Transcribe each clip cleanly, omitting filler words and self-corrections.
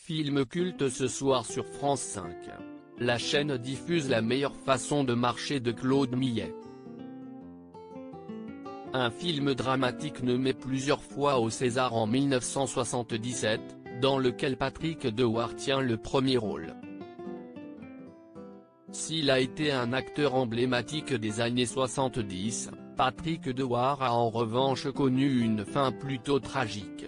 Film culte ce soir sur France 5. La chaîne diffuse La meilleure façon de marcher de Claude Millet. Un film dramatique nommé plusieurs fois au César en 1977, dans lequel Patrick Dewar tient le premier rôle. S'il a été un acteur emblématique des années 70, Patrick Dewar a en revanche connu une fin plutôt tragique.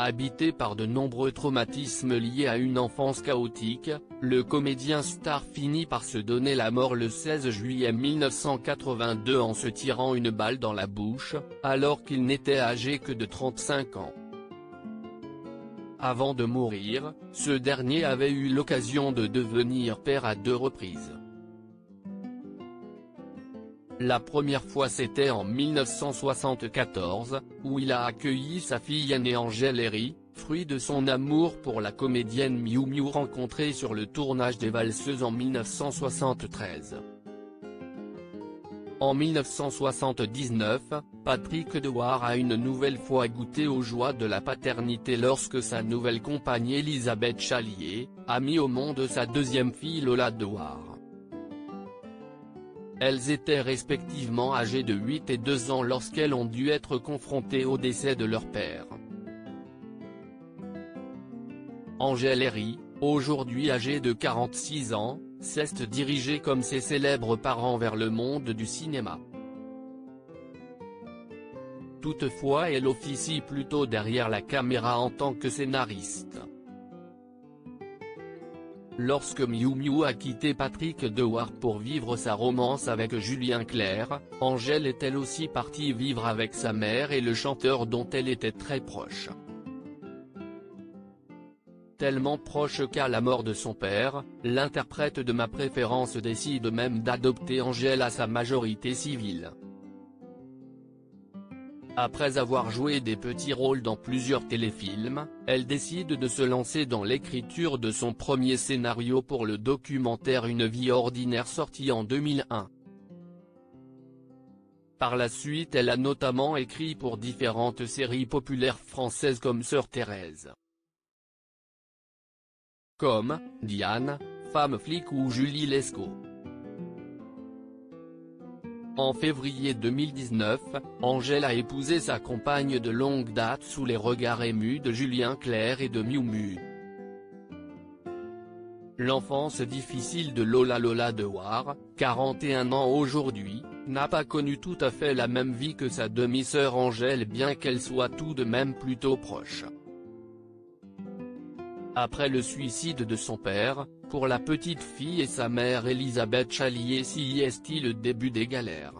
Habité par de nombreux traumatismes liés à une enfance chaotique, le comédien star finit par se donner la mort le 16 juillet 1982 en se tirant une balle dans la bouche, alors qu'il n'était âgé que de 35 ans. Avant de mourir, ce dernier avait eu l'occasion de devenir père à 2 reprises. La première fois c'était en 1974, où il a accueilli sa fille aînée Angèle Herry, fruit de son amour pour la comédienne Miou Miou rencontrée sur le tournage des Valseuses en 1973. En 1979, Patrick Dewar a une nouvelle fois goûté aux joies de la paternité lorsque sa nouvelle compagne Elisabeth Chalier a mis au monde sa deuxième fille Lola Dewar. Elles étaient respectivement âgées de 8 et 2 ans lorsqu'elles ont dû être confrontées au décès de leur père. Angèle Herry, aujourd'hui âgée de 46 ans, s'est dirigée comme ses célèbres parents vers le monde du cinéma. Toutefois elle officie plutôt derrière la caméra en tant que scénariste. Lorsque Miou Miou a quitté Patrick Dewar pour vivre sa romance avec Julien Clerc, Angèle est elle aussi partie vivre avec sa mère et le chanteur dont elle était très proche. Tellement proche qu'à la mort de son père, l'interprète de Ma préférence décide même d'adopter Angèle à sa majorité civile. Après avoir joué des petits rôles dans plusieurs téléfilms, elle décide de se lancer dans l'écriture de son premier scénario pour le documentaire Une vie ordinaire sorti en 2001. Par la suite elle a notamment écrit pour différentes séries populaires françaises comme Sœur Thérèse. Comme Diane, Femme flic ou Julie Lescaut. En février 2019, Angèle a épousé sa compagne de longue date sous les regards émus de Julien Clerc et de Miou Miou. L'enfance difficile de Lola Dewar, 41 ans aujourd'hui, n'a pas connu tout à fait la même vie que sa demi-sœur Angèle bien qu'elle soit tout de même plutôt proche. Après le suicide de son père, pour la petite fille et sa mère Elisabeth Chalier s'y est le début des galères.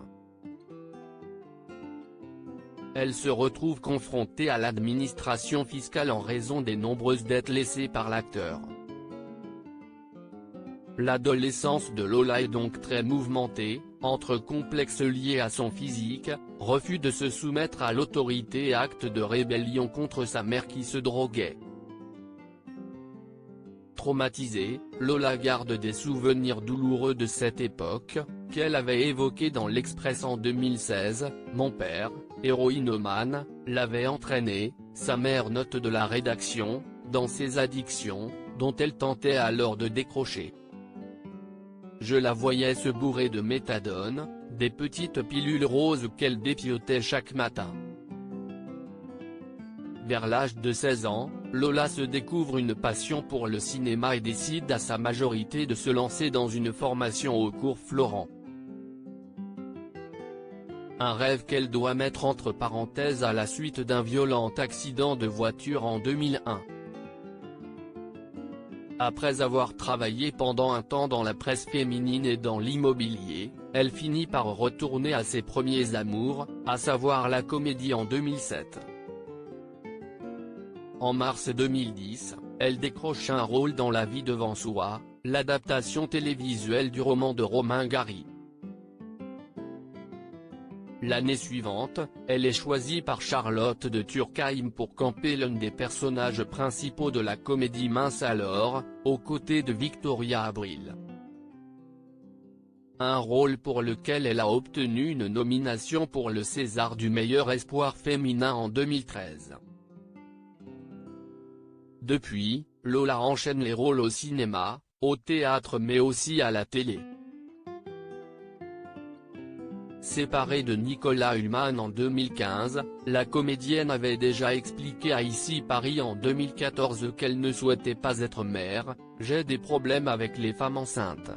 Elle se retrouve confrontée à l'administration fiscale en raison des nombreuses dettes laissées par l'acteur. L'adolescence de Lola est donc très mouvementée, entre complexes liés à son physique, refus de se soumettre à l'autorité et actes de rébellion contre sa mère qui se droguait. Traumatisée, Lola garde des souvenirs douloureux de cette époque, qu'elle avait évoquée dans l'Express en 2016, Mon père, héroïnomane, l'avait entraînée, sa mère note de la rédaction, dans ses addictions, dont elle tentait alors de décrocher. Je la voyais se bourrer de méthadone, des petites pilules roses qu'elle dépiotait chaque matin. Vers l'âge de 16 ans, Lola se découvre une passion pour le cinéma et décide à sa majorité de se lancer dans une formation au cours Florent. Un rêve qu'elle doit mettre entre parenthèses à la suite d'un violent accident de voiture en 2001. Après avoir travaillé pendant un temps dans la presse féminine et dans l'immobilier, elle finit par retourner à ses premiers amours, à savoir la comédie en 2007. En mars 2010, elle décroche un rôle dans La vie devant soi, l'adaptation télévisuelle du roman de Romain Gary. L'année suivante, elle est choisie par Charlotte de Turckheim pour camper l'un des personnages principaux de la comédie Mince alors, aux côtés de Victoria Abril. Un rôle pour lequel elle a obtenu une nomination pour le César du meilleur espoir féminin en 2013. Depuis, Lola enchaîne les rôles au cinéma, au théâtre mais aussi à la télé. Séparée de Nicolas Hulman en 2015, la comédienne avait déjà expliqué à Ici Paris en 2014 qu'elle ne souhaitait pas être mère. « J'ai des problèmes avec les femmes enceintes.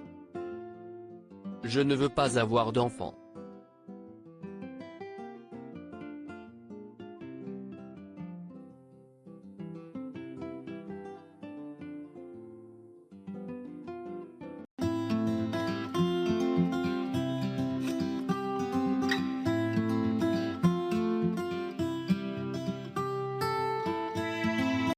Je ne veux pas avoir d'enfants.